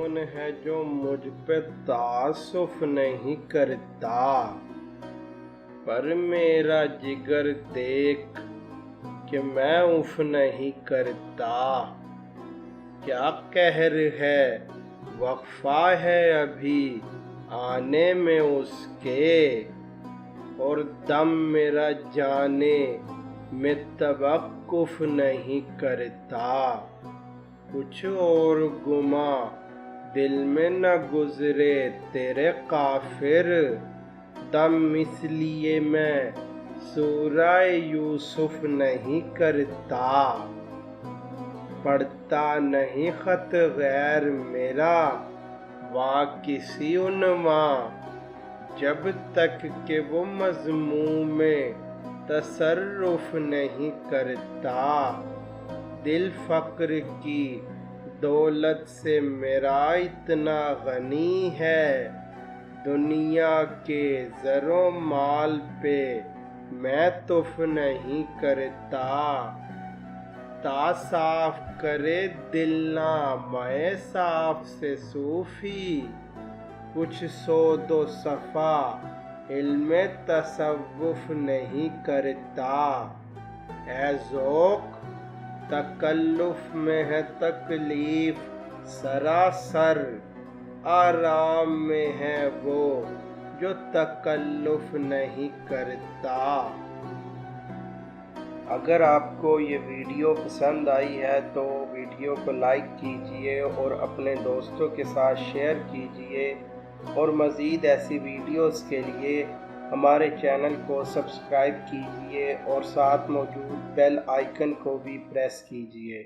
कौन है जो मुझ पे तासुफ नहीं करता, पर मेरा जिगर देख कि मैं उफ नहीं करता। क्या कहर है, वक्फा है अभी आने में उसके, और दम मेरा जाने में तवक्कुफ नहीं करता। कुछ और गुमा दिल में न गुजरे तेरे काफिर, दम इसलिए मैं सूरह यूसुफ नहीं करता। पढ़ता नहीं खत गैर मेरा वहाँ किसी उन्वा, जब तक कि वो मज़मूम में तसर्रुफ नहीं करता। दिल फ़क्र की दौलत से मेरा इतना गनी है, दुनिया के ज़रो माल पे मैं तुफ नहीं करता। ता साफ करे दिल ना मैं साफ से सूफी, कुछ सो दो सफ़ा इल्म तसव्वुफ नहीं करता। ऐ ज़ौक़ तकल्लुफ़ में है तकलीफ़ सरासर, आराम में है वो जो तकल्लुफ़ नहीं करता। अगर आपको ये वीडियो पसंद आई है तो वीडियो को लाइक कीजिए और अपने दोस्तों के साथ शेयर कीजिए, और मज़ीद ऐसी वीडियोस के लिए हमारे चैनल को सब्सक्राइब कीजिए और साथ मौजूद बेल आइकन को भी प्रेस कीजिए।